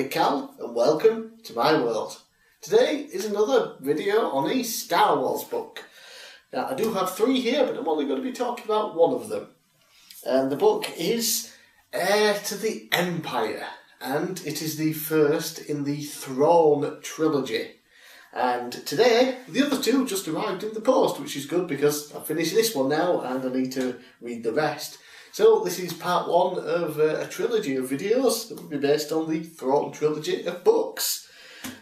bigcal and welcome to my world. Today is another video on a Star Wars book. Now I do have three here, but I'm only going to be talking about one of them. And the book is Heir to the Empire, and it is the first in the Thrawn Trilogy. And today, the other two just arrived in the post, which is good because I've finished this one now and I need to read the rest. So this is part one of a trilogy of videos that will be based on the Thrawn Trilogy of books.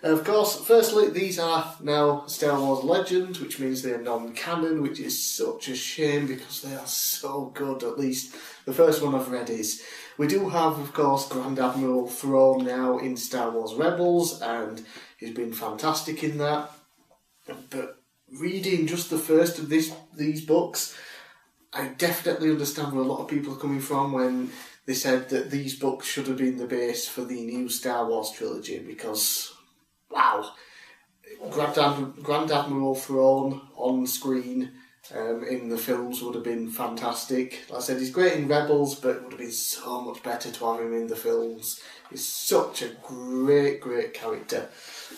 And of course, firstly, these are now Star Wars Legends, which means they're non-canon, which is such a shame because they are so good, at least the first one I've read is. We do have, of course, Grand Admiral Thrawn now in Star Wars Rebels, and he's been fantastic in that. But reading just the first of these books, I definitely understand where a lot of people are coming from when they said that these books should have been the base for the new Star Wars trilogy because, wow, Grand Admiral Thrawn on screen in the films would have been fantastic. Like I said, he's great in Rebels, but it would have been so much better to have him in the films. He's such a great character.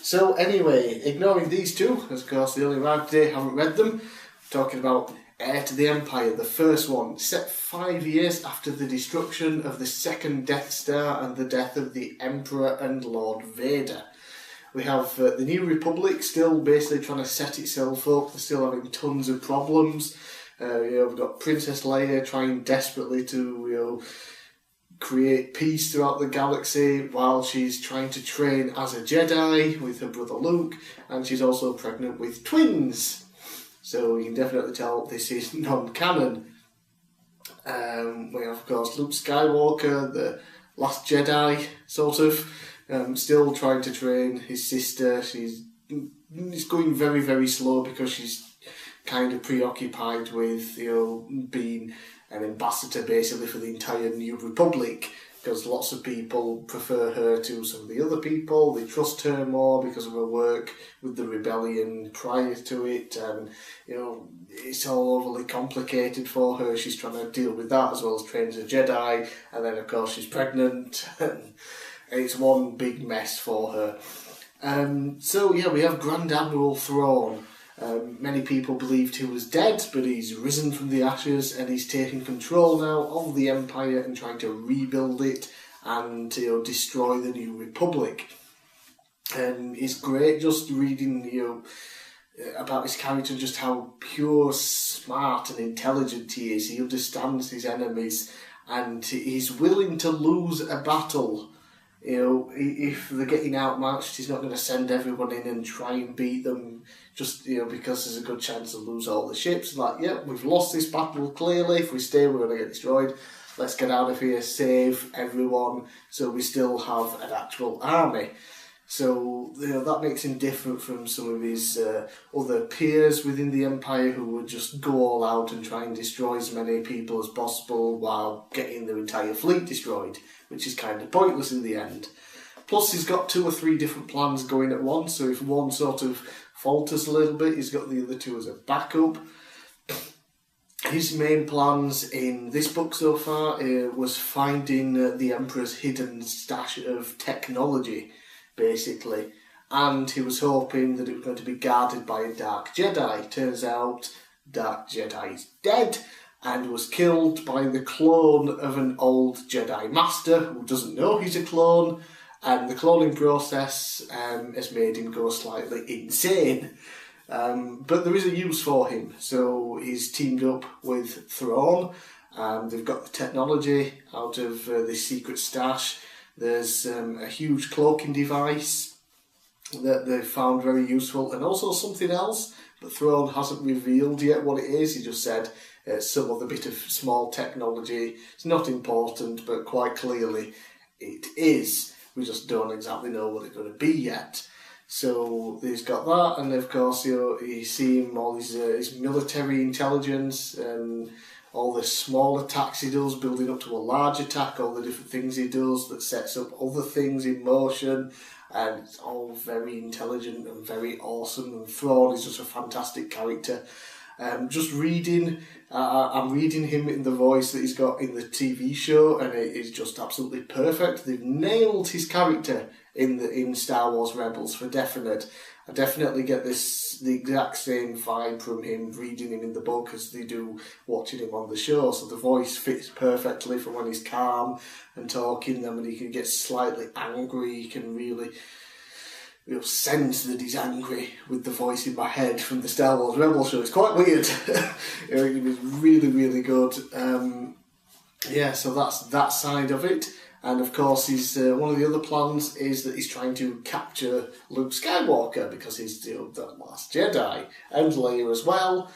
So anyway, ignoring these two, as of course they only arrived today, haven't read them, talking about Heir to the Empire, the first one, set 5 years after the destruction of the second Death Star and the death of the Emperor and Lord Vader. We have the New Republic still basically trying to set itself up. They're still having tons of problems. We've got Princess Leia trying desperately to create peace throughout the galaxy while she's trying to train as a Jedi with her brother Luke, and she's also pregnant with twins. So you can definitely tell this is non-canon. We have, of course, Luke Skywalker, the last Jedi, sort of, still trying to train his sister. It's going very slow because she's kind of preoccupied with, being an ambassador basically for the entire New Republic, because lots of people prefer her to some of the other people. They trust her more because of her work with the rebellion prior to it, and it's all overly complicated for her. She's trying to deal with that as well as train as a Jedi, and then of course she's pregnant, and it's one big mess for her. We have Grand Admiral Thrawn. Many people believed he was dead, but he's risen from the ashes and he's taking control now of the Empire and trying to rebuild it and destroy the New Republic. It's great just reading about his character, just how pure, smart and intelligent he is. He understands his enemies and he's willing to lose a battle. If they're getting outmatched, he's not going to send everyone in and try and beat them just, because there's a good chance to lose all the ships. We've lost this battle clearly. If we stay, we're going to get destroyed. Let's get out of here, save everyone, so we still have an actual army. So, that makes him different from some of his other peers within the Empire who would just go all out and try and destroy as many people as possible while getting their entire fleet destroyed, which is kind of pointless in the end. Plus, he's got 2 or 3 different plans going at once, so if one sort of falters a little bit, he's got the other 2 as a backup. His main plans in this book so far was finding the Emperor's hidden stash of technology, basically, and he was hoping that it was going to be guarded by a Dark Jedi. Turns out Dark Jedi is dead and was killed by the clone of an old Jedi Master who doesn't know he's a clone, and the cloning process has made him go slightly insane. But there is a use for him, so he's teamed up with Thrawn. They've got the technology out of this secret stash. There's a huge cloaking device that they've found very useful, and also something else, but Thrawn hasn't revealed yet what it is. He just said some other bit of small technology. It's not important, but quite clearly it is. We just don't exactly know what it's going to be yet. So he's got that, and of course you see him, all his military intelligence and all the small attacks he does, building up to a large attack, all the different things he does that sets up other things in motion, and it's all very intelligent and very awesome, and Thrawn is just a fantastic character. Just reading, I'm reading him in the voice that he's got in the TV show, and it is just absolutely perfect. They've nailed his character in Star Wars Rebels for definite. I definitely get the exact same vibe from him reading him in the book as they do watching him on the show. So the voice fits perfectly from when he's calm and talking, then when he can get slightly angry, you can really sense that he's angry with the voice in my head from the Star Wars Rebels show. It's quite weird. It was really, really good. So that's that side of it. And of course, he's one of the other plans is that he's trying to capture Luke Skywalker because he's the last Jedi, and Leia as well.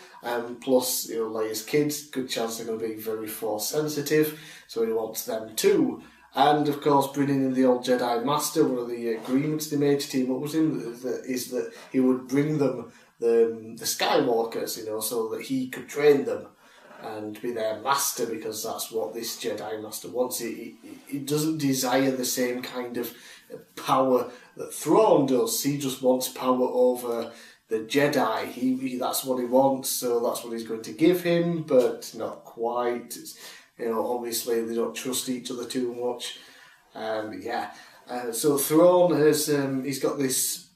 Plus, Leia's kids, good chance they're going to be very Force sensitive, so he wants them too. And of course, bringing in the old Jedi Master, one of the agreements they made to team up with him is that he would bring them the Skywalkers, so that he could train them and be their master, because that's what this Jedi Master wants. He doesn't desire the same kind of power that Thrawn does. He just wants power over the Jedi. He that's what he wants, so that's what he's going to give him, but not quite. Obviously they don't trust each other too much. So Thrawn has he's got this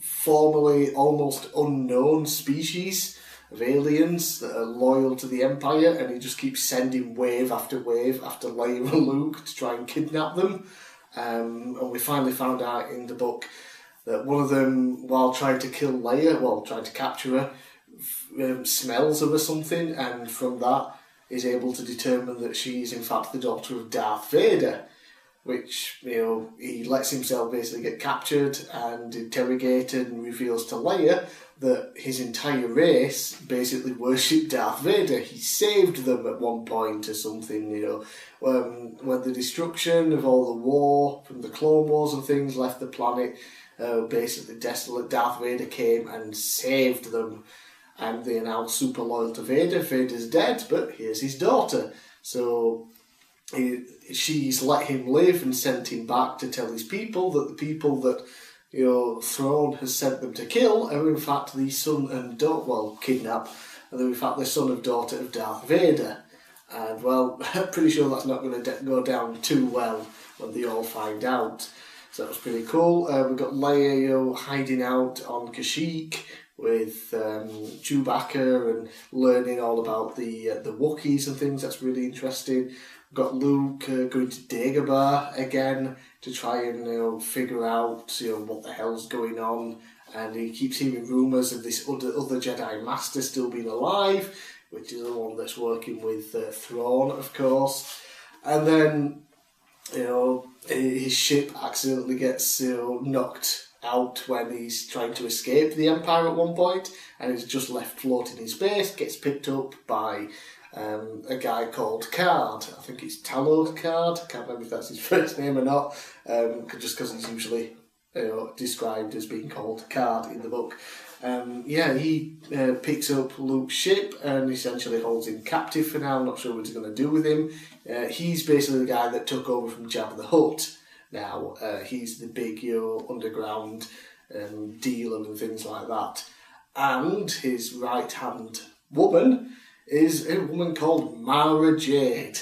formerly almost unknown species of aliens that are loyal to the Empire, and he just keeps sending wave after Leia and Luke to try and kidnap them. And we finally found out in the book that one of them, while trying to kill Leia, trying to capture her, smells her or something, and from that is able to determine that she is in fact the daughter of Darth Vader, which, he lets himself basically get captured and interrogated, and reveals to Leia that his entire race basically worshipped Darth Vader. He saved them at one point or something, when the destruction of all the war from the Clone Wars and things left the planet basically desolate, Darth Vader came and saved them, and they are now super loyal to Vader. Vader's dead, but here's his daughter. So she's let him live and sent him back to tell his people that the people that Thrawn has sent them to kill are in fact the son and daughter, kidnap, and they're in fact the son and daughter of Darth Vader. And I'm pretty sure that's not going to go down too well when they all find out. So that was pretty cool. We've got Leia hiding out on Kashyyyk with Chewbacca and learning all about the Wookiees and things. That's really interesting. We've got Luke going to Dagobah again to try and figure out what the hell's going on, and he keeps hearing rumours of this other Jedi Master still being alive, which is the one that's working with Thrawn, of course. And then his ship accidentally gets knocked out when he's trying to escape the Empire at one point, and is just left floating in space, gets picked up by a guy called Card. I think it's Tallow Card. I can't remember if that's his first name or not, just because he's usually described as being called Card in the book. He picks up Luke's ship and essentially holds him captive for now. I'm not sure what he's going to do with him. He's basically the guy that took over from Jabba the Hutt. Now, he's the big underground dealer and things like that. And his right-hand woman is a woman called Mara Jade,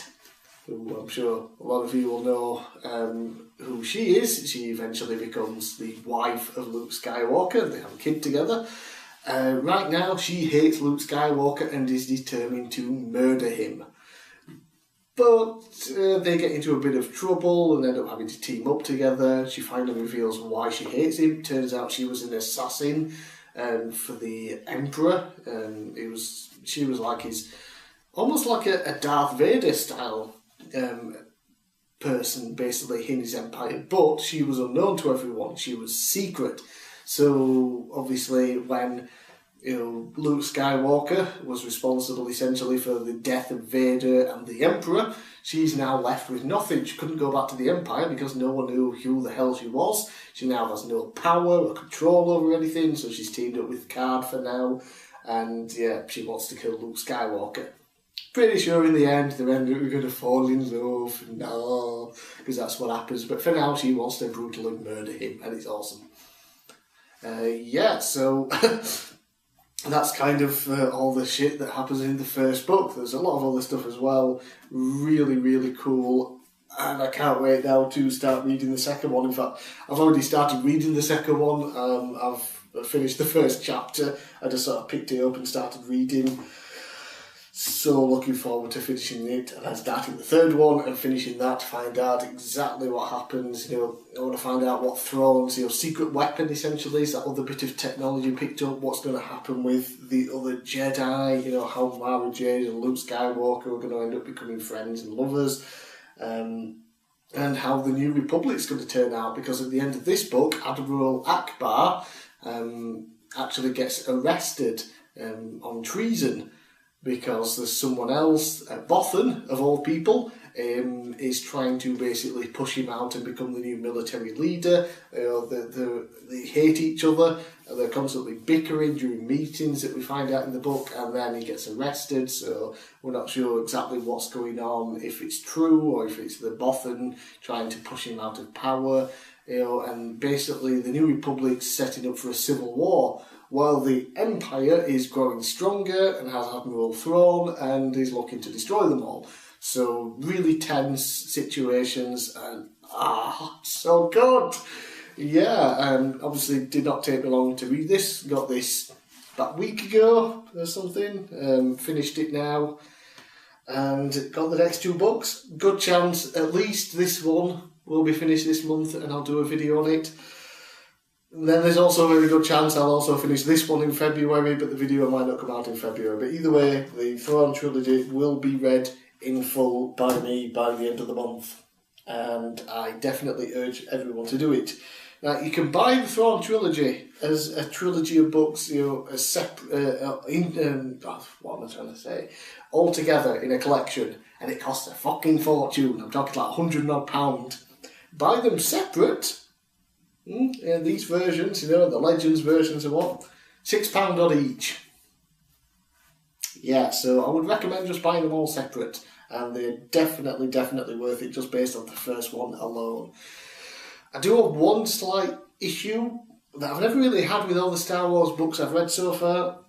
who I'm sure a lot of you will know who she is. She eventually becomes the wife of Luke Skywalker. They have a kid together. Right now, she hates Luke Skywalker and is determined to murder him. But they get into a bit of trouble and end up having to team up together. She finally reveals why she hates him. Turns out she was an assassin for the Emperor. She was like almost like a Darth Vader style person, basically, in his empire. But she was unknown to everyone. She was secret. So obviously, when Luke Skywalker was responsible essentially for the death of Vader and the Emperor, she's now left with nothing. She couldn't go back to the Empire because no one knew who the hell she was. She now has no power or control over anything, so she's teamed up with Card for now, and she wants to kill Luke Skywalker. Pretty sure in the end they're going to fall in love, because that's what happens, but for now she wants to brutally murder him, and it's awesome. So that's kind of all the shit that happens in the first book. There's a lot of other stuff as well. Really, really cool. and I can't wait now to start reading the second one. In fact, I've already started reading the second one. I've finished the first chapter. I just sort of picked it up and started reading. So looking forward to finishing it and then starting the third one and finishing that to find out exactly what happens. I want to find out what Thrawn's secret weapon essentially is, that other bit of technology picked up, what's going to happen with the other Jedi, how Mara Jade and Luke Skywalker are going to end up becoming friends and lovers, and how the New Republic's going to turn out, because at the end of this book, Admiral Akbar actually gets arrested on treason, because there's someone else, Bothan of all people, is trying to basically push him out and become the new military leader. They hate each other, and they're constantly bickering during meetings that we find out in the book, and then he gets arrested, so we're not sure exactly what's going on, if it's true or if it's the Bothan trying to push him out of power. And basically the New Republic's setting up for a civil war, while the Empire is growing stronger and has Admiral Thrawn and is looking to destroy them all. So really tense situations, and so good. Yeah, obviously did not take me long to read this. Got this about a week ago or something. Finished it now and got the next two books. Good chance at least this one will be finished this month and I'll do a video on it. And then there's also a very good chance I'll also finish this one in February, but the video might not come out in February. But either way, the Thrawn Trilogy will be read in full by me by the end of the month. And I definitely urge everyone to do it. Now, you can buy the Thrawn Trilogy as a trilogy of books, a separate, what am I trying to say? All together in a collection, and it costs a fucking fortune. I'm talking like £100 odd. Buy them separate. These versions, the Legends versions are what? £6 odd each. Yeah, so I would recommend just buying them all separate, and they're definitely worth it just based on the first one alone. I do have one slight issue that I've never really had with all the Star Wars books I've read so far,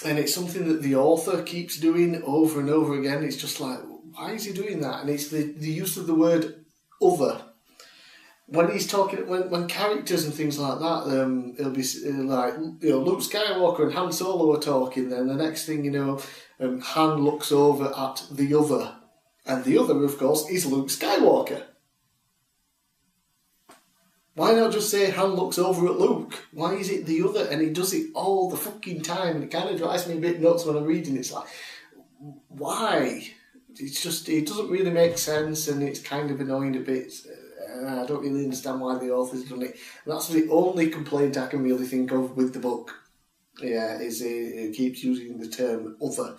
and it's something that the author keeps doing over and over again. It's just like, why is he doing that? And it's the use of the word other. When he's talking, when characters and things like that, it'll be like, Luke Skywalker and Han Solo are talking, then the next thing Han looks over at the other, and the other, of course, is Luke Skywalker. Why not just say Han looks over at Luke? Why is it the other? And he does it all the fucking time, and it kind of drives me a bit nuts when I'm reading. It's like, why? It's just, it doesn't really make sense, and it's kind of annoying a bit. I don't really understand why the author's done it. And that's the only complaint I can really think of with the book. Yeah, is it keeps using the term other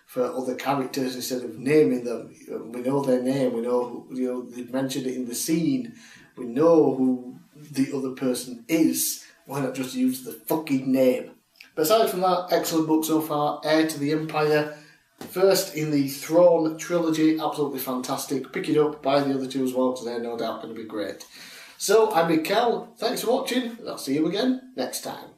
for other characters instead of naming them. We know their name, we know, they've mentioned it in the scene, we know who the other person is. Why not just use the fucking name? But aside from that, excellent book so far. Heir to the Empire. First in the Thrawn Trilogy, absolutely fantastic. Pick it up, buy the other two as well, because they're no doubt going to be great. So, I'm bigcal, thanks for watching, and I'll see you again next time.